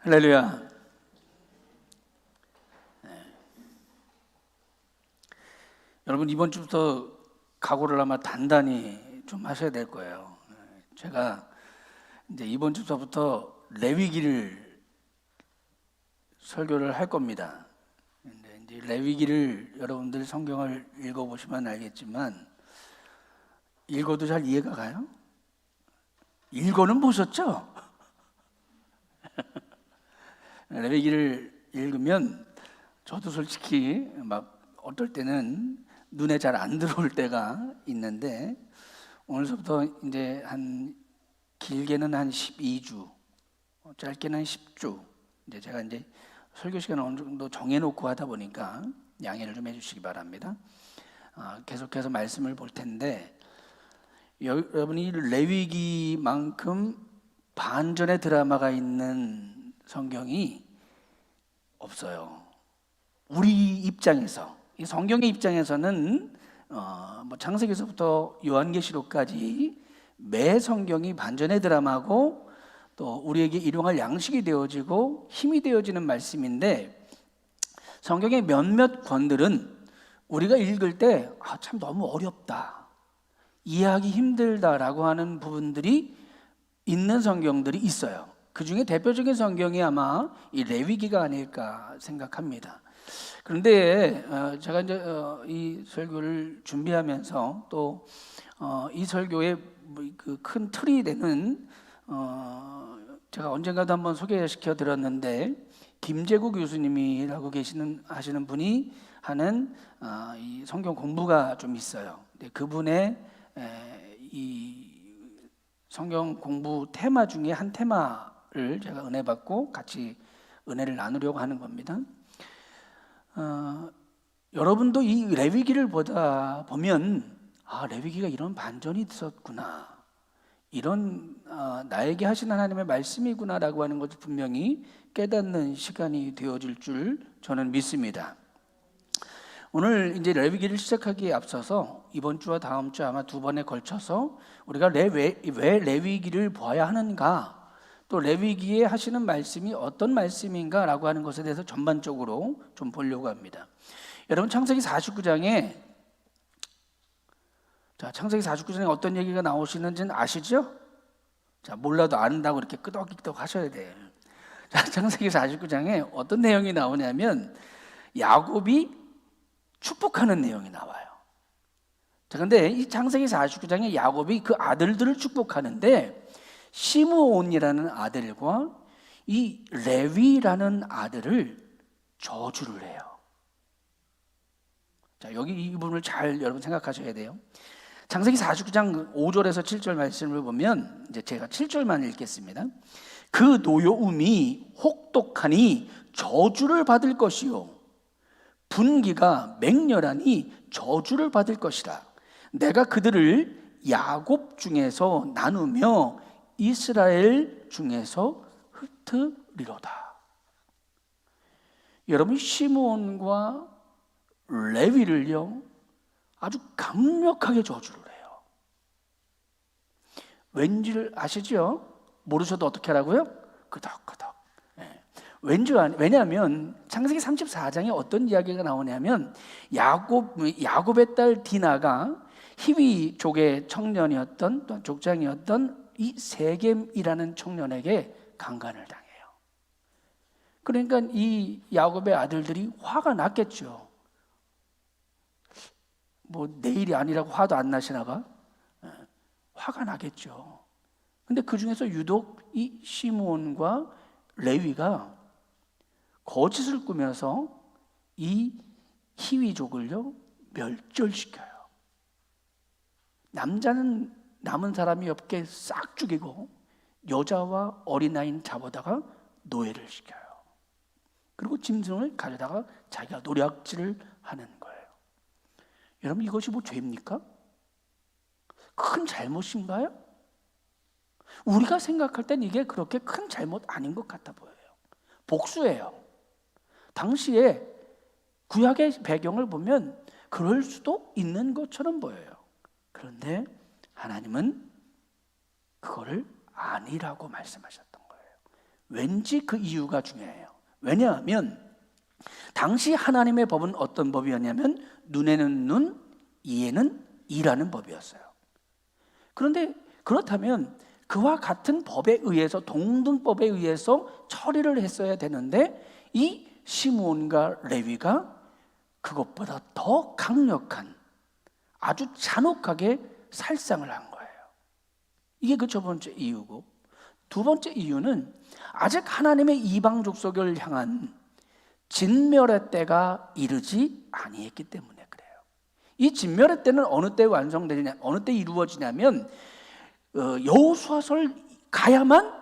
할렐루야. 여러분, 이번 주부터 각오를 아마 단단히 좀 하셔야 될 거예요. 제가 이제 이번 주부터 레위기를 설교를 할 겁니다. 이제 레위기를 여러분들 성경을 읽어보시면 알겠지만, 읽어도 잘 이해가 가요? 읽어는 보셨죠? 레위기를 읽으면 저도 솔직히 막 어떨 때는 눈에 잘 안 들어올 때가 있는데, 오늘서부터 이제 길게는 한 12주, 짧게는 10주, 이제 제가 이제 설교 시간을 어느 정도 정해놓고 하다 보니까 양해를 좀 해주시기 바랍니다. 계속해서 말씀을 볼 텐데, 여러분이 레위기만큼 반전의 드라마가 있는 성경이 없어요. 우리 입장에서, 이 성경의 입장에서는 창세기서부터 요한계시록까지 매 성경이 반전의 드라마고 또 우리에게 일용할 양식이 되어지고 힘이 되어지는 말씀인데, 성경의 몇몇 권들은 우리가 읽을 때 참 너무 어렵다, 이해하기 힘들다라고 하는 부분들이 있는 성경들이 있어요. 그 중에 대표적인 성경이 아마 이 레위기가 아닐까 생각합니다. 그런데 제가 이제 이 설교를 준비하면서 또 이 설교의 그 큰 틀이 되는 제가 언젠가도 한번 소개시켜 드렸는데, 김재구 교수님이라고 하시는 분이 하는 이 성경 공부가 좀 있어요. 그분의 이 성경 공부 테마 중에 한 테마를 제가 은혜 받고 같이 은혜를 나누려고 하는 겁니다. 여러분도 이 레위기를 보다 보면 레위기가 이런 반전이 있었구나, 이런 나에게 하신 하나님의 말씀이구나라고 하는 것을 분명히 깨닫는 시간이 되어질 줄 저는 믿습니다. 오늘 이제 레위기를 시작하기에 앞서서 이번 주와 다음 주 아마 두 번에 걸쳐서 우리가 왜 레위기를 봐야 하는가, 또 레위기에 하시는 말씀이 어떤 말씀인가라고 하는 것에 대해서 전반적으로 좀 보려고 합니다. 여러분, 창세기 49장에 어떤 얘기가 나오시는지는 아시죠? 몰라도 안다고 이렇게 끄덕끄덕 하셔야 돼요. 창세기 49장에 어떤 내용이 나오냐면 야곱이 축복하는 내용이 나와요. 그런데 이 창세기 49장에 야곱이 그 아들들을 축복하는데, 시므온이라는 아들과 이 레위라는 아들을 저주를 해요. 여기 이 부분을 잘 여러분 생각하셔야 돼요. 창세기 49장 5절에서 7절 말씀을 보면, 이제 제가 7절만 읽겠습니다. 그 노여움이 혹독하니 저주를 받을 것이요, 분기가 맹렬하니 저주를 받을 것이라. 내가 그들을 야곱 중에서 나누며 이스라엘 중에서 흩으리로다. 여러분, 시므온과 레위를요 아주 강력하게 저주를 해요. 왠지를 아시죠? 모르셔도 어떻게 하라고요? 끄덕끄덕. 왜냐하면 창세기 34장에 어떤 이야기가 나오냐면, 야곱의 딸 디나가 히위족의 청년이었던, 또 족장이었던 이 세겜이라는 청년에게 강간을 당해요. 그러니까 이 야곱의 아들들이 화가 났겠죠. 내일이 아니라고 화도 안 나시나 봐. 화가 나겠죠. 근데 그 중에서 유독 이 시므온과 레위가 거짓을 꾸며서 이 히위족을요 멸절시켜요. 남자는 남은 사람이 없게 싹 죽이고 여자와 어린아이는 잡아다가 노예를 시켜요. 그리고 짐승을 가져다가 자기가 노략질을 하는 거예요. 여러분, 이것이 죄입니까? 큰 잘못인가요? 우리가 생각할 땐 이게 그렇게 큰 잘못 아닌 것 같아 보여요. 복수예요. 당시에 구약의 배경을 보면 그럴 수도 있는 것처럼 보여요. 그런데 하나님은 그거를 아니라고 말씀하셨던 거예요. 왠지 그 이유가 중요해요. 왜냐하면 당시 하나님의 법은 어떤 법이었냐면 눈에는 눈, 이에는 이라는 법이었어요. 그런데 그렇다면 그와 같은 법에 의해서, 동등법에 의해서 처리를 했어야 되는데 이 시므온과 레위가 그것보다 더 강력한, 아주 잔혹하게 살상을 한 거예요. 이게 그 첫 번째 이유고, 두 번째 이유는 아직 하나님의 이방 족속을 향한 진멸의 때가 이르지 아니했기 때문에 그래요. 이 진멸의 때는 어느 때 완성되냐, 어느 때 이루어지냐면 여호수아서를 가야만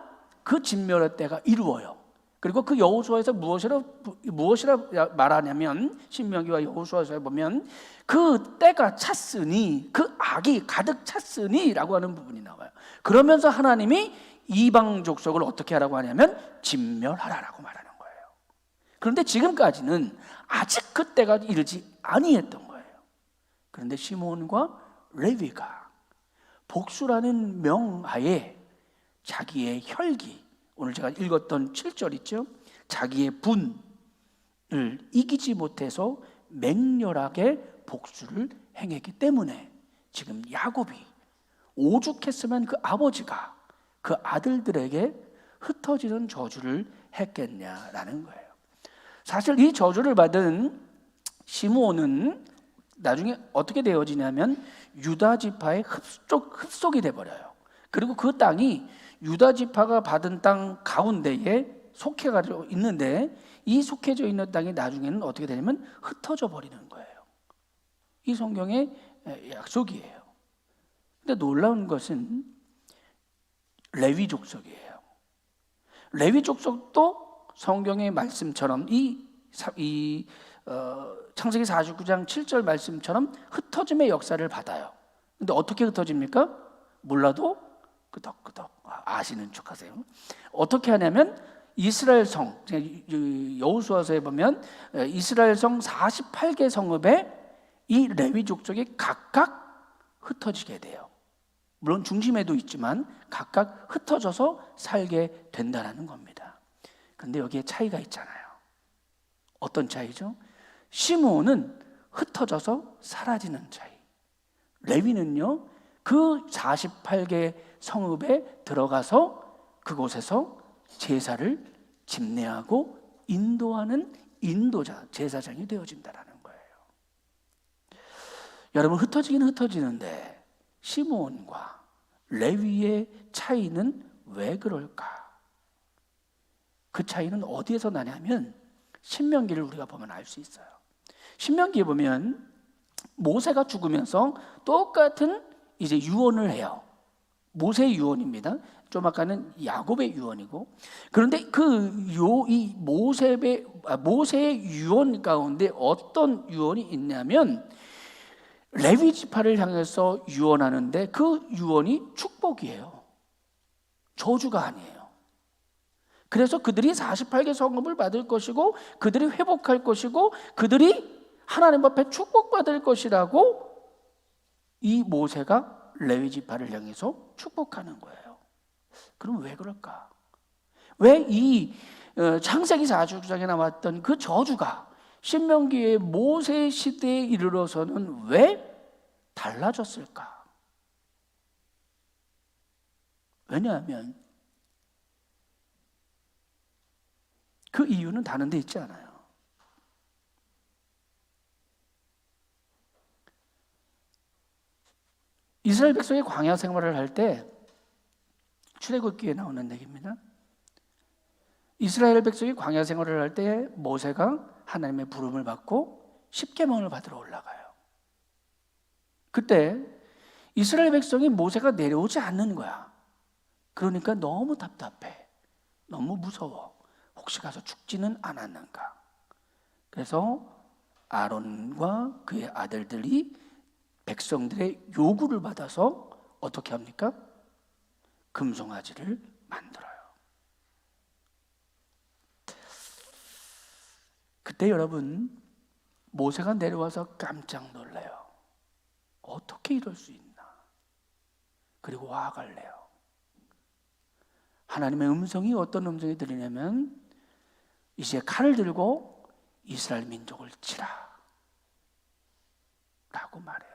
그 진멸의 때가 이루어요. 그리고 그 여호수아에서 무엇이라 말하냐면, 신명기와 여호수아서에 보면 그 때가 찼으니, 그 악이 가득 찼으니라고 하는 부분이 나와요. 그러면서 하나님이 이방 족속을 어떻게 하라고 하냐면 진멸하라라고 말하는 거예요. 그런데 지금까지는 아직 그 때가 이르지 아니했던 거예요. 그런데 시므온과 레위가 복수라는 명하에 자기의 혈기, 오늘 제가 읽었던 7절 있죠? 자기의 분을 이기지 못해서 맹렬하게 복수를 행했기 때문에 지금 야곱이 오죽했으면 그 아버지가 그 아들들에게 흩어지는 저주를 했겠냐라는 거예요. 사실 이 저주를 받은 시므온은 나중에 어떻게 되어지냐면 유다 지파의 흡속이 돼버려요. 그리고 그 땅이 유다 지파가 받은 땅 가운데에 속해가지고 있는데, 이 속해져 있는 땅이 나중에는 어떻게 되냐면 흩어져 버리는 거예요. 이 성경의 약속이에요. 근데 놀라운 것은 레위 족속이에요. 레위 족속도 성경의 말씀처럼 창세기 49장 7절 말씀처럼 흩어짐의 역사를 받아요. 근데 어떻게 흩어집니까? 몰라도 끄덕끄덕 아시는 척하세요. 어떻게 하냐면 이스라엘 성, 여호수아서에 보면 이스라엘 성 48개 성읍에 이 레위 족속이 각각 흩어지게 돼요. 물론 중심에도 있지만 각각 흩어져서 살게 된다는 겁니다. 그런데 여기에 차이가 있잖아요. 어떤 차이죠? 시므온은 흩어져서 사라지는 차이, 레위는요 그 48개 성읍에 들어가서 그곳에서 제사를 집례하고 인도하는 인도자, 제사장이 되어진다는 거예요. 여러분, 흩어지긴 흩어지는데 시므온과 레위의 차이는 왜 그럴까? 그 차이는 어디에서 나냐면 신명기를 우리가 보면 알 수 있어요. 신명기에 보면 모세가 죽으면서 똑같은 이제 유언을 해요. 모세의 유언입니다. 좀 아까는 야곱의 유언이고, 그런데 이 모세의 유언 가운데 어떤 유언이 있냐면 레위 지파를 향해서 유언하는데 그 유언이 축복이에요. 저주가 아니에요. 그래서 그들이 48개 성읍을 받을 것이고, 그들이 회복할 것이고, 그들이 하나님 앞에 축복받을 것이라고 이 모세가 레위 지파를 향해서 축복하는 거예요. 그럼 왜 그럴까? 왜 이 창세기 49장에 나왔던 그 저주가 신명기의 모세 시대에 이르러서는 왜 달라졌을까? 왜냐하면 그 이유는 다른 데 있지 않아요. 이스라엘 백성이 광야 생활을 할 때, 출애굽기에 나오는 얘기입니다. 이스라엘 백성이 광야 생활을 할 때 모세가 하나님의 부름을 받고 십계명을 받으러 올라가요. 그때 이스라엘 백성이 모세가 내려오지 않는 거야. 그러니까 너무 답답해, 너무 무서워. 혹시 가서 죽지는 않았는가? 그래서 아론과 그의 아들들이 백성들의 요구를 받아서 어떻게 합니까? 금송아지를 만들어요. 그때 여러분, 모세가 내려와서 깜짝 놀래요. 어떻게 이럴 수 있나? 그리고 화가 내요. 하나님의 음성이 어떤 음성이 들리냐면 이제 칼을 들고 이스라엘 민족을 치라 라고 말해요.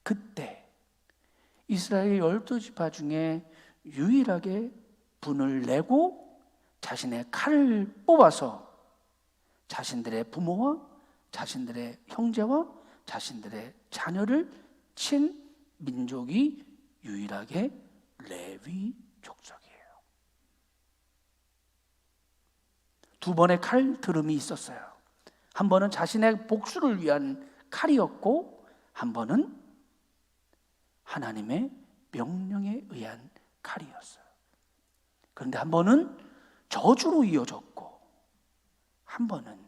그때 이스라엘 12지파 중에 유일하게 분을 내고 자신의 칼을 뽑아서 자신들의 부모와 자신들의 형제와 자신들의 자녀를 친 민족이 유일하게 레위 족속이에요. 두 번의 칼 들음이 있었어요. 한 번은 자신의 복수를 위한 칼이었고, 한 번은 하나님의 명령에 의한 칼이었어요. 그런데 한 번은 저주로 이어졌고, 한 번은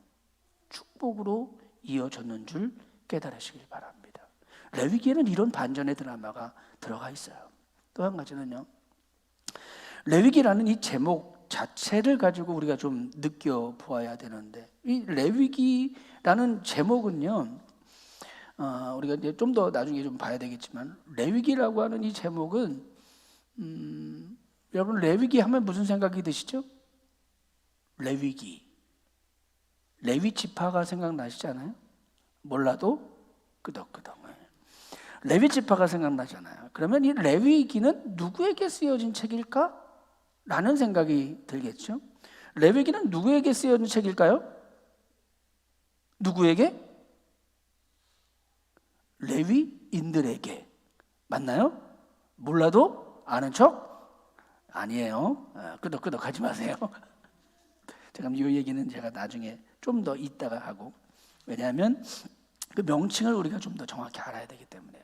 축복으로 이어졌는 줄 깨달으시길 바랍니다. 레위기에는 이런 반전의 드라마가 들어가 있어요. 또 한 가지는요, 레위기라는 이 제목 자체를 가지고 우리가 좀 느껴보아야 되는데, 이 레위기라는 제목은요, 우리가 이제 좀 더 나중에 좀 봐야 되겠지만, 레위기라고 하는 이 제목은 여러분 레위기 하면 무슨 생각이 드시죠? 레위기, 레위 지파가 생각나시잖아요. 몰라도 끄덕끄덕. 레위 지파가 생각나잖아요. 그러면 이 레위기는 누구에게 쓰여진 책일까? 라는 생각이 들겠죠. 레위기는 누구에게 쓰여진 책일까요? 누구에게? 레위인들에게. 맞나요? 몰라도 아는 척? 아니에요. 끄덕끄덕 하지 마세요. 제가 이 얘기는 제가 나중에 좀 더 이따가 하고, 왜냐하면 그 명칭을 우리가 좀 더 정확히 알아야 되기 때문에요.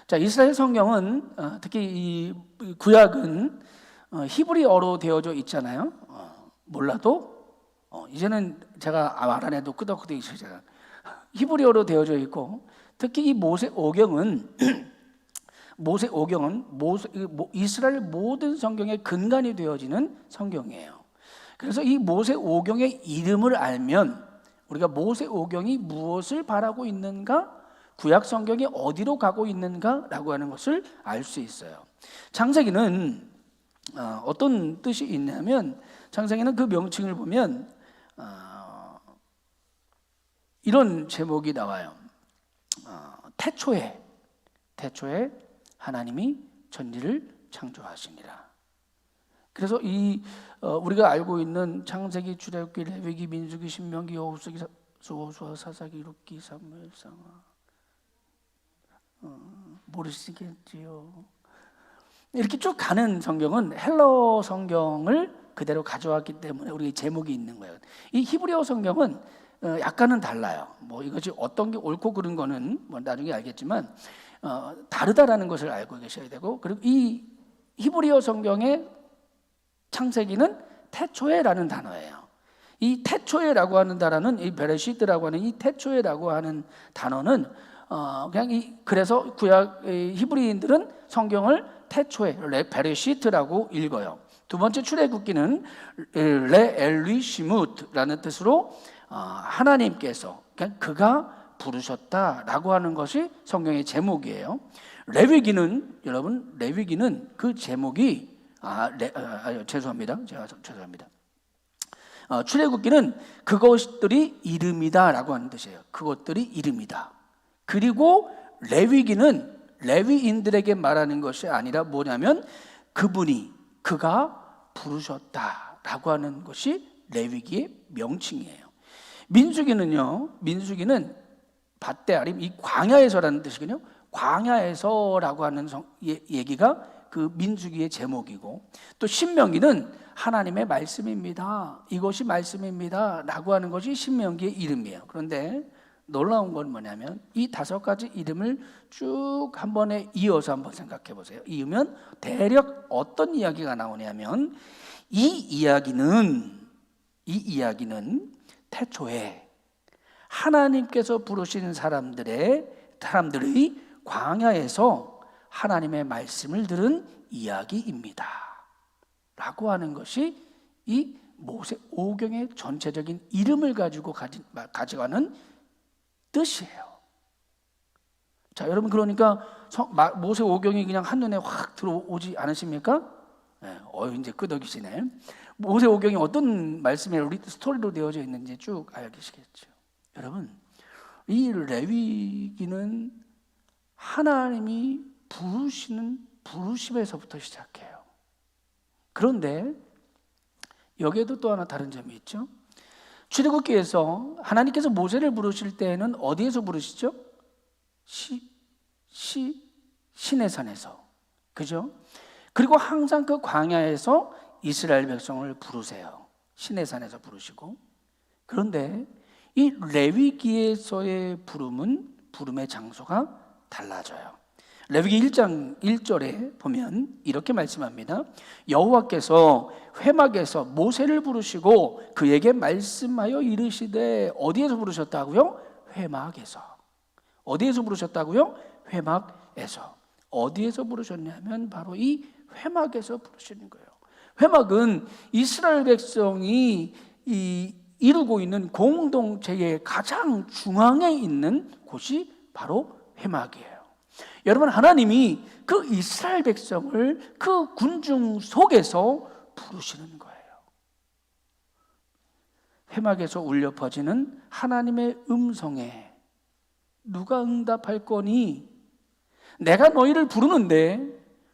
자, 이스라엘 성경은 특히 이 구약은 히브리어로 되어져 있잖아요. 몰라도 이제는 제가 말 안 해도 끄덕끄덕 있어요. 히브리어로 되어져 있고, 특히 이 모세오경은 이스라엘 모든 성경의 근간이 되어지는 성경이에요. 그래서 이 모세오경의 이름을 알면 우리가 모세오경이 무엇을 바라고 있는가, 구약 성경이 어디로 가고 있는가라고 하는 것을 알 수 있어요. 창세기는 어떤 뜻이 있냐면, 창세기는 그 명칭을 보면 이런 제목이 나와요. 태초에 하나님이 천지를 창조하시니라. 그래서 우리가 알고 있는 창세기, 출애굽기, 레위기, 민수기, 신명기, 여호수기, 여호수아, 사사기, 룻기, 사무엘, 상하, 모르시겠지요. 이렇게 쭉 가는 성경은 헬러 성경을 그대로 가져왔기 때문에 우리 제목이 있는 거예요. 이 히브리어 성경은 약간은 달라요. 뭐 이것이 어떤 게 옳고 그른 거는 뭐 나중에 알겠지만 다르다라는 것을 알고 계셔야 되고, 그리고 이 히브리어 성경의 창세기는 태초에라는 단어예요. 이 태초에라고 하는 단어는, 이 베레시트라고 하는 이 태초에라고 하는 단어는 그래서 구약 히브리인들은 성경을 태초에 베레시트라고 읽어요. 두 번째 출애굽기는 레 엘리시무트라는 뜻으로 하나님께서, 그가 부르셨다라고 하는 것이 성경의 제목이에요. 레위기는, 여러분, 레위기는 그 제목이 죄송합니다. 출애굽기는 그것들이 이름이다라고 하는 뜻이에요. 그것들이 이름이다. 그리고 레위기는 레위인들에게 말하는 것이 아니라 뭐냐면 그가 부르셨다라고 하는 것이 레위기의 명칭이에요. 민수기는 밧데아림, 이 광야에서라는 뜻이거든요. 광야에서라고 하는 얘기가 그 민수기의 제목이고, 또 신명기는 하나님의 말씀입니다, 이것이 말씀입니다 라고 하는 것이 신명기의 이름이에요. 그런데 놀라운 건 뭐냐면 이 5가지 이름을 쭉 한 번에 이어서 한번 생각해 보세요. 이으면 대략 어떤 이야기가 나오냐면, 이 이야기는 태초에 하나님께서 부르신 사람들의 광야에서 하나님의 말씀을 들은 이야기입니다 라고 하는 것이 이 모세오경의 전체적인 이름을 가지고 가져가는 뜻이에요. 자, 여러분, 그러니까 모세오경이 그냥 한눈에 확 들어오지 않으십니까? 이제 끄덕이시네. 모세오경이 어떤 말씀이 우리 스토리로 되어져 있는지 쭉 알겠죠. 여러분, 이 레위기는 하나님이 부르시는 부르심에서부터 시작해요. 그런데 여기에도 또 하나 다른 점이 있죠. 출애굽기에서 하나님께서 모세를 부르실 때에는 어디에서 부르시죠? 시내산에서, 그죠? 그리고 항상 그 광야에서 이스라엘 백성을 부르세요. 시내산에서 부르시고. 그런데 이 레위기에서의 부름의 장소가 달라져요. 레위기 1장 1절에 보면 이렇게 말씀합니다. 여호와께서 회막에서 모세를 부르시고 그에게 말씀하여 이르시되, 어디에서 부르셨다고요? 회막에서. 어디에서 부르셨다고요? 회막에서. 어디에서 부르셨냐면 바로 이 회막에서 부르시는 거예요. 회막은 이스라엘 백성이 이루고 있는 공동체의 가장 중앙에 있는 곳이 바로 회막이에요. 여러분, 하나님이 그 이스라엘 백성을 그 군중 속에서 부르시는 거예요. 회막에서 울려 퍼지는 하나님의 음성에 누가 응답할 거니? 내가 너희를 부르는데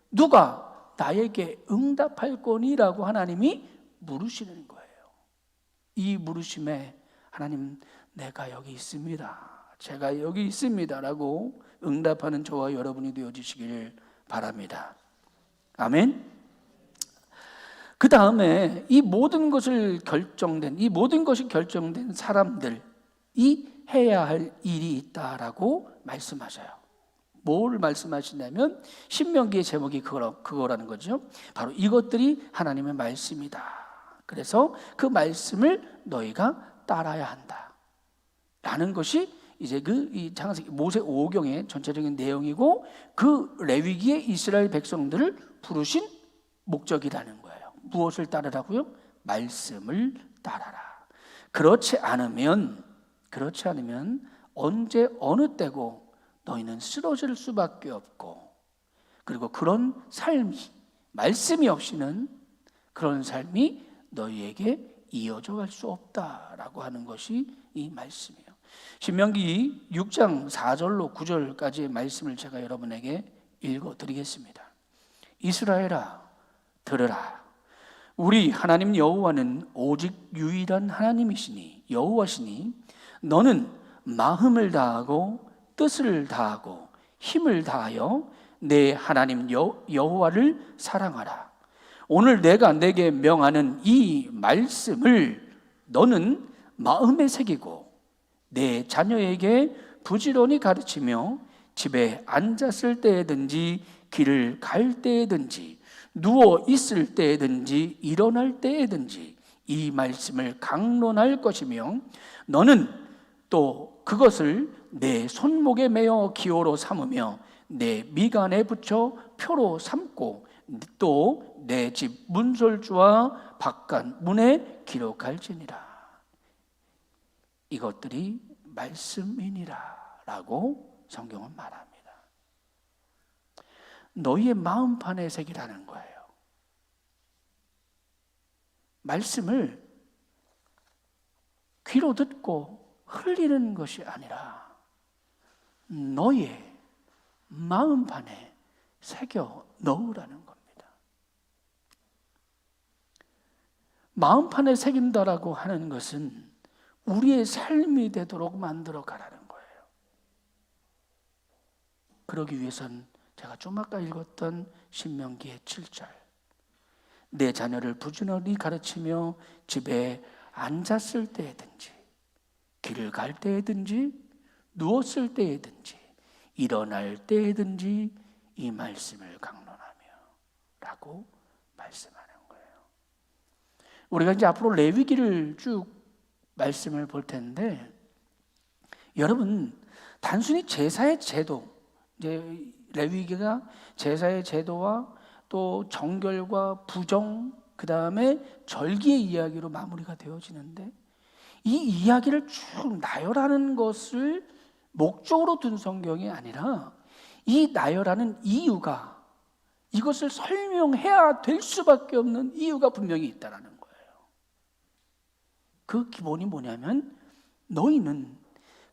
누가 나에게 응답할 거니? 라고 하나님이 물으시는 거예요. 이 물으심에 하나님, 내가 여기 있습니다, 제가 여기 있습니다 라고 응답하는 저와 여러분이 되어주시길 바랍니다. 아멘. 그 다음에 이 모든 것이 결정된 사람들이 해야 할 일이 있다라고 말씀하셔요. 뭘 말씀하시냐면 신명기의 제목이 그거라는 거죠. 바로 이것들이 하나님의 말씀이다. 그래서 그 말씀을 너희가 따라야 한다 라는 것이 이제 이 창세기 모세 5경의 전체적인 내용이고, 그 레위기의 이스라엘 백성들을 부르신 목적이라는 거예요. 무엇을 따르라고요? 말씀을 따라라. 그렇지 않으면 언제 어느 때고 너희는 쓰러질 수밖에 없고, 그리고 그런 삶이, 말씀이 없이는 그런 삶이 너희에게 이어져 갈 수 없다라고 하는 것이 이 말씀이에요. 신명기 6장 4절로 9절까지의 말씀을 제가 여러분에게 읽어드리겠습니다. 이스라엘아, 들으라. 우리 하나님 여호와는 오직 유일한 하나님이시니 여호와시니 너는 마음을 다하고 뜻을 다하고 힘을 다하여 내 하나님 여호와를 사랑하라. 오늘 내가 내게 명하는 이 말씀을 너는 마음에 새기고 내 자녀에게 부지런히 가르치며 집에 앉았을 때든지 길을 갈 때든지 누워 있을 때든지 일어날 때든지 이 말씀을 강론할 것이며, 너는 또 그것을 내 손목에 매어 기호로 삼으며 내 미간에 붙여 표로 삼고 또 내 집 문설주와 바깥 문에 기록할지니라. 이것들이 말씀이니라 라고 성경은 말합니다. 너희의 마음판에 새기라는 거예요. 말씀을 귀로 듣고 흘리는 것이 아니라 너희의 마음판에 새겨 넣으라는 겁니다. 마음판에 새긴다라고 하는 것은 우리의 삶이 되도록 만들어 가라는 거예요. 그러기 위해선 제가 좀 아까 읽었던 신명기의 7절, 내 자녀를 부지런히 가르치며 집에 앉았을 때든지 길을 갈 때든지 누웠을 때든지 일어날 때든지 이 말씀을 강론하며 라고 말씀하는 거예요. 우리가 이제 앞으로 레위기를 쭉 말씀을 볼 텐데, 여러분, 단순히 제사의 제도, 이제 레위기가 제사의 제도와 또 정결과 부정, 그 다음에 절기의 이야기로 마무리가 되어지는데, 이 이야기를 쭉 나열하는 것을 목적으로 둔 성경이 아니라 이 나열하는 이유가 이것을 설명해야 될 수밖에 없는 이유가 분명히 있다는 거예요. 그 기본이 뭐냐면 너희는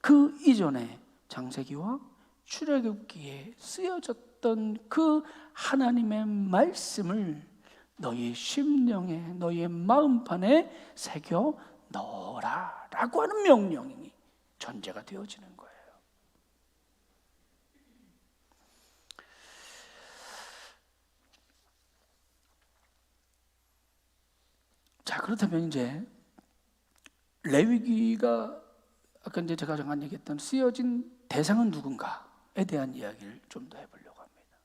그 이전에 창세기와 출애굽기에 쓰여졌던 그 하나님의 말씀을 너희의 심령에, 너희의 마음판에 새겨 넣어라 라고 하는 명령이 전제가 되어지는 거예요. 자, 그렇다면 이제 레위기가 아까 이제 제가 잠깐 얘기했던 쓰여진 대상은 누군가에 대한 이야기를 좀 더 해보려고 합니다.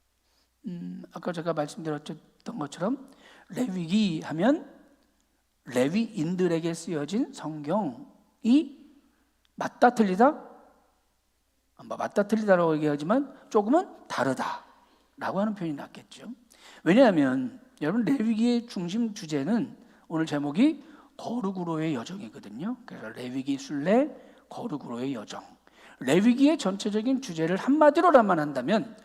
아까 제가 말씀드렸던 것처럼 레위기 하면 레위인들에게 쓰여진 성경이 맞다 틀리다? 맞다 틀리다라고 얘기하지만 조금은 다르다라고 하는 표현이 낫겠죠. 왜냐하면 여러분 레위기의 중심 주제는 오늘 제목이 거룩으로의 여정이거든요. 그래서 레위기 순례 거룩으로의 여정. 레위기의 전체적인 주제를 한마디로만 한다면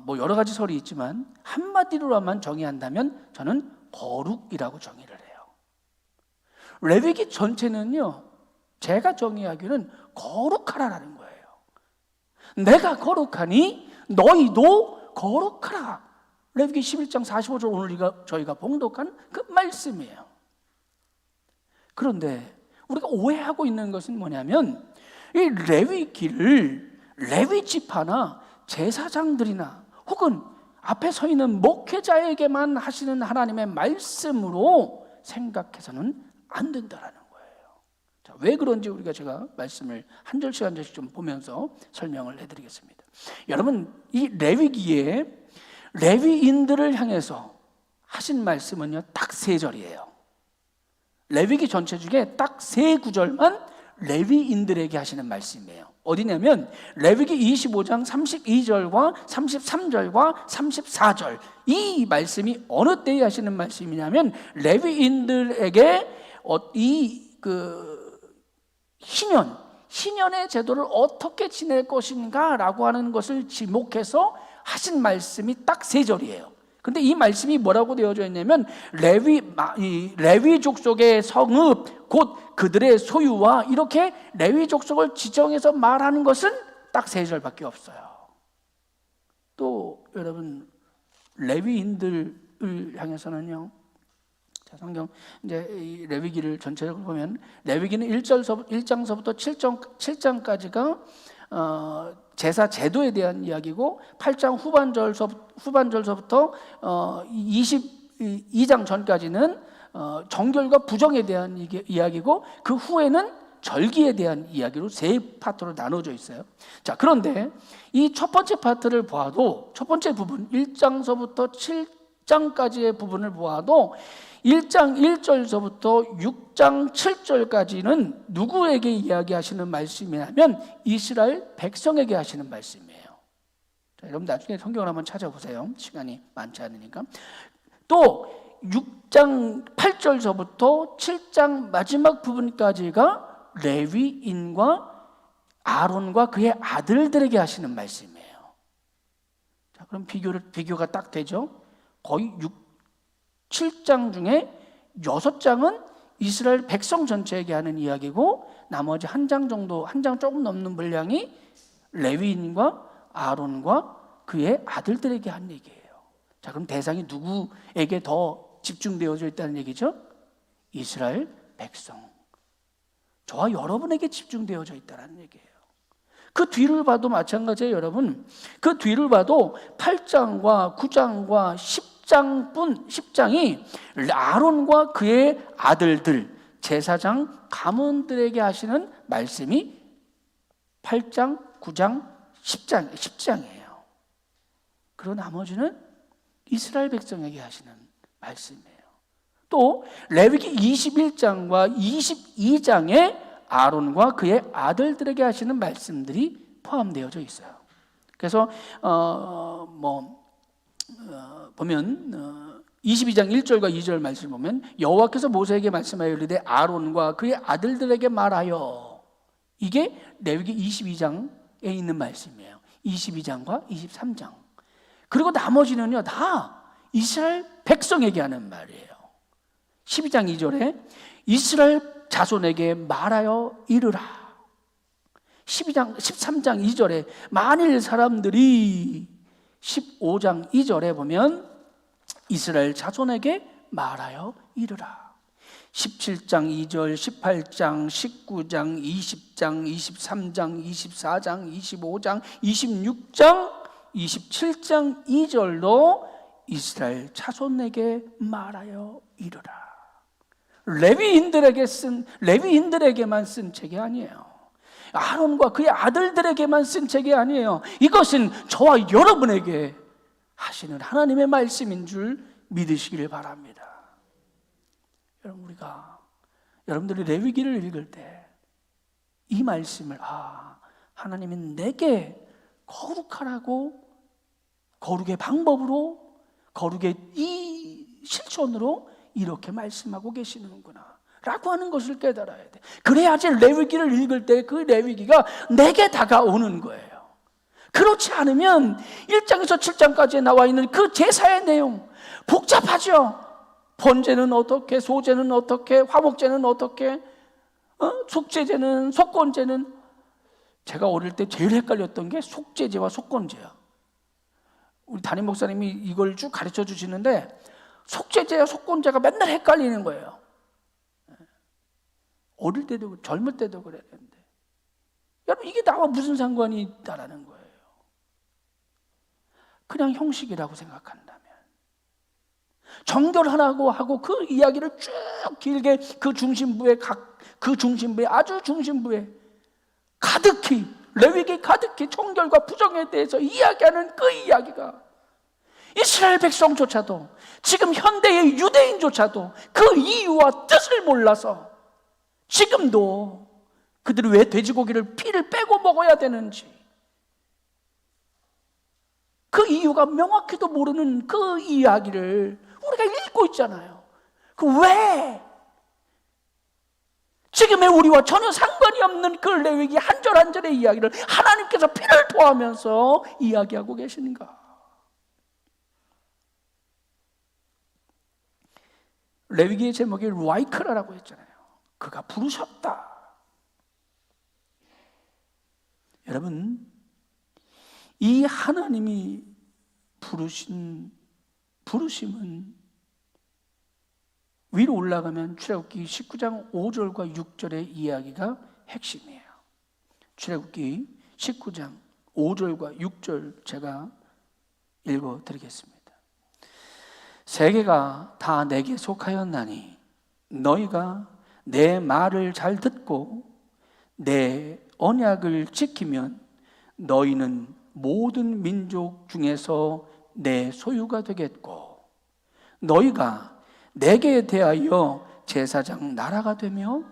뭐 여러 가지 설이 있지만 한마디로만 정의한다면 저는 거룩이라고 정의를 해요. 레위기 전체는요, 제가 정의하기는 거룩하라라는 거예요. 내가 거룩하니 너희도 거룩하라. 레위기 11장 45절 오늘 저희가 봉독한 그 말씀이에요. 그런데 우리가 오해하고 있는 것은 뭐냐면 이 레위기를 레위 지파나 제사장들이나 혹은 앞에 서 있는 목회자에게만 하시는 하나님의 말씀으로 생각해서는 안 된다라는 거예요. 자, 왜 그런지 제가 말씀을 한 절씩 한 절씩 좀 보면서 설명을 해드리겠습니다. 여러분, 이 레위기에 레위인들을 향해서 하신 말씀은요, 딱 3절이에요. 레위기 전체 중에 딱 3구절만 레위인들에게 하시는 말씀이에요. 어디냐면 레위기 25장 32절과 33절과 34절. 이 말씀이 어느 때에 하시는 말씀이냐면 레위인들에게 희년의 제도를 어떻게 지낼 것인가라고 하는 것을 지목해서 하신 말씀이 딱 3절이에요. 근데 이 말씀이 뭐라고 되어져 있냐면 레위 족속의 성읍 곧 그들의 소유와 이렇게 레위 족속을 지정해서 말하는 것은 딱 3절밖에 없어요. 또 여러분 레위인들을 향해서는요, 자, 성경 이제 이 레위기를 전체적으로 보면 레위기는 1장서부터 7장까지가 제사 제도에 대한 이야기고 8장 후반절서부터 22장 전까지는 정결과 부정에 대한 이야기고 그 후에는 절기에 대한 이야기로 3파트로 나눠져 있어요. 자, 그런데 이 첫 번째 파트를 보아도 첫 번째 부분 1장서부터 7장까지의 부분을 보아도 1장 1절서부터 6장 7절까지는 누구에게 이야기하시는 말씀이냐면 이스라엘 백성에게 하시는 말씀이에요. 자, 여러분 나중에 성경을 한번 찾아보세요. 시간이 많지 않으니까. 또 6장 8절서부터 7장 마지막 부분까지가 레위인과 아론과 그의 아들들에게 하시는 말씀이에요. 자, 그럼 비교가 딱 되죠. 거의 7장 중에 6장은 이스라엘 백성 전체에게 하는 이야기고 나머지 한 장 정도, 한 장 조금 넘는 분량이 레위인과 아론과 그의 아들들에게 한 얘기예요. 자, 그럼 대상이 누구에게 더 집중되어져 있다는 얘기죠? 이스라엘 백성. 저와 여러분에게 집중되어져 있다는 얘기예요. 그 뒤를 봐도 마찬가지예요, 여러분. 그 뒤를 봐도 8장과 9장과 10장이 아론과 그의 아들들, 제사장, 가문들에게 하시는 말씀이 8장, 9장, 10장이에요. 그리고 나머지는 이스라엘 백성에게 하시는 말씀이에요. 또 레위기 21장과 22장에 아론과 그의 아들들에게 하시는 말씀들이 포함되어져 있어요. 그래서 보면 22장 1절과 2절 말씀을 보면 여호와께서 모세에게 말씀하여 이르되 아론과 그의 아들들에게 말하여, 이게 레위기 22장에 있는 말씀이에요. 22장과 23장. 그리고 나머지는요 다 이스라엘 백성에게 하는 말이에요. 12장 2절에 이스라엘 자손에게 말하여 이르라. 13장 2절에 만일 사람들이 15장 2절에 보면 이스라엘 자손에게 말하여 이르라. 17장 2절, 18장, 19장, 20장, 23장, 24장, 25장, 26장, 27장 2절도 이스라엘 자손에게 말하여 이르라. 레위인들에게만 쓴 책이 아니에요. 아론과 그의 아들들에게만 쓴 책이 아니에요. 이것은 저와 여러분에게 하시는 하나님의 말씀인 줄 믿으시길 바랍니다. 여러분들이 레위기를 읽을 때 이 말씀을 하나님이 내게 거룩하라고, 거룩의 방법으로, 거룩의 이 실천으로 이렇게 말씀하고 계시는구나 라고 하는 것을 깨달아야 돼. 그래야지 레위기를 읽을 때 그 레위기가 내게 다가오는 거예요. 그렇지 않으면 1장에서 7장까지 나와 있는 그 제사의 내용 복잡하죠. 번제는 어떻게, 소제는 어떻게, 화목제는 어떻게, 속죄제는, 속건제는. 제가 어릴 때 제일 헷갈렸던 게 속죄제와 속건제야. 우리 담임 목사님이 이걸 쭉 가르쳐 주시는데 속죄제와 속건제가 맨날 헷갈리는 거예요. 어릴 때도 젊을 때도 그래야 되는데, 여러분 이게 나와 무슨 상관이 있다라는 거예요. 그냥 형식이라고 생각한다면, 정결하라고 하고 그 이야기를 쭉 길게 그 중심부에 아주 중심부에 가득히 레위기 가득히 정결과 부정에 대해서 이야기하는 그 이야기가 이스라엘 백성조차도, 지금 현대의 유대인조차도 그 이유와 뜻을 몰라서 지금도 그들이 왜 돼지고기를 피를 빼고 먹어야 되는지 그 이유가 명확히도 모르는 그 이야기를 우리가 읽고 있잖아요. 그 왜 지금의 우리와 전혀 상관이 없는 그 레위기 한 절 한 절의 이야기를 하나님께서 피를 토하면서 이야기하고 계시는가? 레위기의 제목이 루아이크라라고 했잖아요. 그가 부르셨다. 여러분, 이 하나님이 부르심은 위로 올라가면 출애굽기 19장 5절과 6절의 이야기가 핵심이에요. 출애굽기 19장 5절과 6절 제가 읽어드리겠습니다. 세계가 다 내게 속하였나니 너희가 내 말을 잘 듣고 내 언약을 지키면 너희는 모든 민족 중에서 내 소유가 되겠고 너희가 내게 대하여 제사장 나라가 되며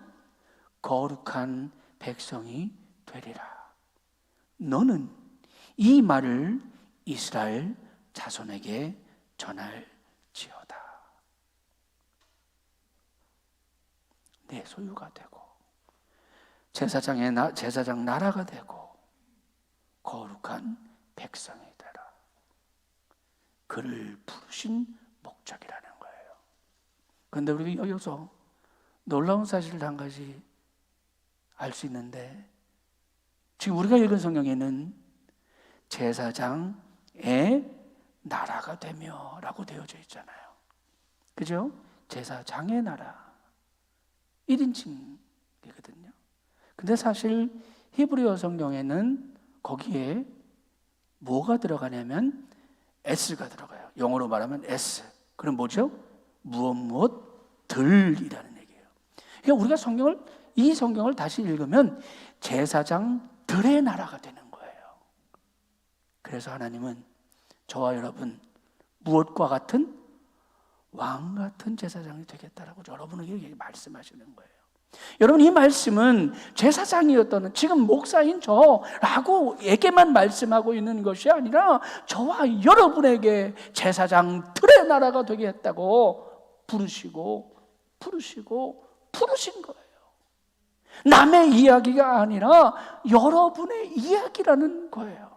거룩한 백성이 되리라. 너는 이 말을 이스라엘 자손에게 전할지어다. 내 소유가 되고 제사장 나라가 되고 거룩한 백성이 되라. 그를 부르신 목적이라는 거예요. 그런데 우리가 여기서 놀라운 사실을 한 가지 알 수 있는데, 지금 우리가 읽은 성경에는 제사장의 나라가 되며 라고 되어져 있잖아요. 그죠? 제사장의 나라 1인칭이거든요. 근데 사실 히브리어 성경에는 거기에 뭐가 들어가냐면 S가 들어가요. 영어로 말하면 S. 그럼 뭐죠? 무엇들이라는 얘기예요. 그러니까 우리가 이 성경을 다시 읽으면 제사장들의 나라가 되는 거예요. 그래서 하나님은 저와 여러분 무엇과 같은? 왕 같은 제사장이 되겠다라고 여러분에게 말씀하시는 거예요. 여러분, 이 말씀은 제사장이었던 지금 목사인 저라고에게만 말씀하고 있는 것이 아니라 저와 여러분에게 제사장들의 나라가 되겠다고 부르신 거예요. 남의 이야기가 아니라 여러분의 이야기라는 거예요.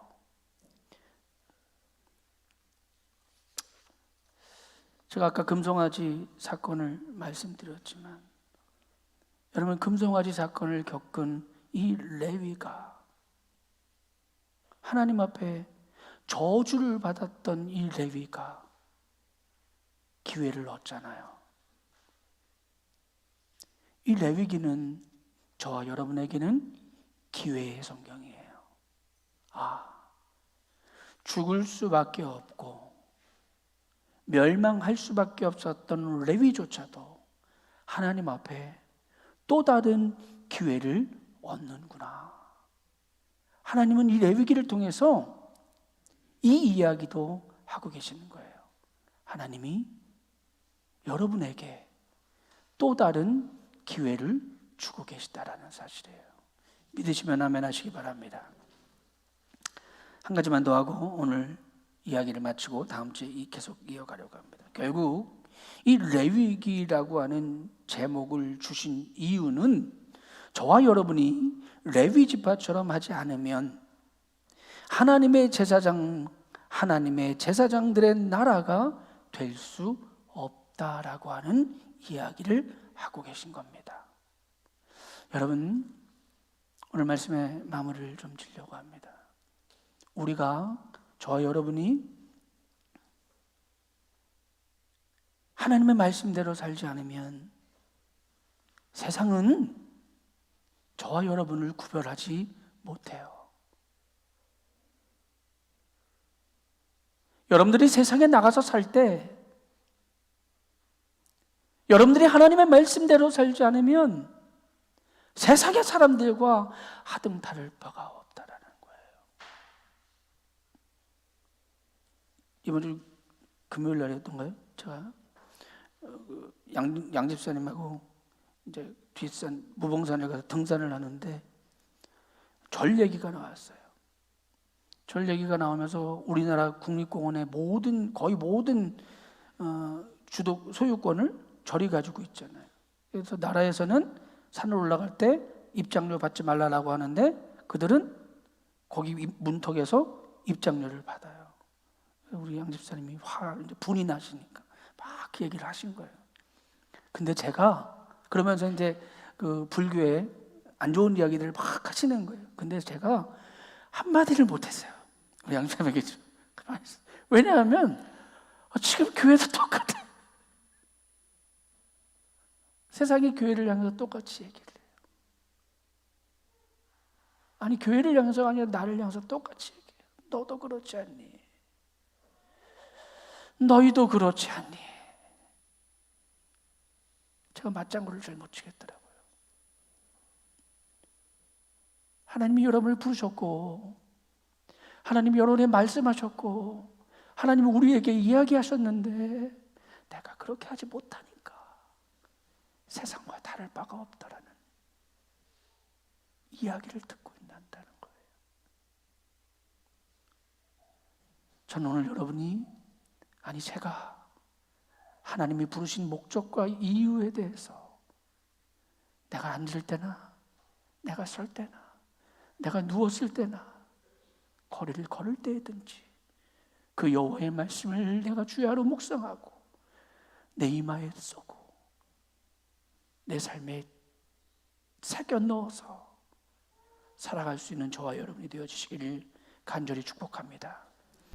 제가 아까 금송아지 사건을 말씀드렸지만 여러분, 금송아지 사건을 겪은 이 레위가 하나님 앞에 저주를 받았던 이 레위가 기회를 얻잖아요. 이 레위기는 저와 여러분에게는 기회의 성경이에요. 죽을 수밖에 없고 멸망할 수밖에 없었던 레위조차도 하나님 앞에 또 다른 기회를 얻는구나. 하나님은 이 레위기를 통해서 이 이야기도 하고 계시는 거예요. 하나님이 여러분에게 또 다른 기회를 주고 계시다라는 사실이에요. 믿으시면 아멘 하시기 바랍니다. 한 가지만 더 하고 오늘 이야기를 마치고 다음 주에 계속 이어가려고 합니다. 결국 이 레위기라고 하는 제목을 주신 이유는 저와 여러분이 레위 지파처럼 하지 않으면 하나님의 제사장들의 나라가 될 수 없다라고 하는 이야기를 하고 계신 겁니다. 여러분, 오늘 말씀의 마무리를 좀 지려고 합니다. 저와 여러분이 하나님의 말씀대로 살지 않으면 세상은 저와 여러분을 구별하지 못해요. 여러분들이 세상에 나가서 살 때 여러분들이 하나님의 말씀대로 살지 않으면 세상의 사람들과 하등다를 바가 없다라는 거예요. 이번 주 금요일 날이었던가요? 제가 양 집사님하고 이제 뒷산 무봉산에 가서 등산을 하는데 절 얘기가 나왔어요. 절 얘기가 나오면서 우리나라 국립공원의 거의 모든 주도 소유권을 절이 가지고 있잖아요. 그래서 나라에서는 산을 올라갈 때 입장료 받지 말라라고 하는데 그들은 거기 문턱에서 입장료를 받아요. 우리 양 집사님이 이제 분이 나시니까 막 그 얘기를 하신 거예요. 근데 제가 그러면서 이제 그 불교에 안 좋은 이야기들을 막 하시는 거예요. 근데 제가 한마디를 못했어요. 우리 양 집사님에게. 왜냐하면 지금 교회도 똑같아. 세상이 교회를 향해서 똑같이 얘기를 해요. 아니, 교회를 향해서가 아니라 나를 향해서 똑같이 얘기해요. 너도 그렇지 않니? 너희도 그렇지 않니? 제가 맞장구를 잘 못 치겠더라고요. 하나님이 여러분을 부르셨고 하나님이 여러분에게 말씀하셨고 하나님이 우리에게 이야기하셨는데 내가 그렇게 하지 못하니까 세상과 다를 바가 없다라는 이야기를 듣고 있다는 거예요. 저는 오늘 여러분이 제가 하나님이 부르신 목적과 이유에 대해서 내가 앉을 때나 내가 설 때나 내가 누웠을 때나 거리를 걸을 때든지 그 여호와의 말씀을 내가 주야로 묵상하고 내 이마에 쏘고 내 삶에 새겨 넣어서 살아갈 수 있는 저와 여러분이 되어주시기를 간절히 축복합니다.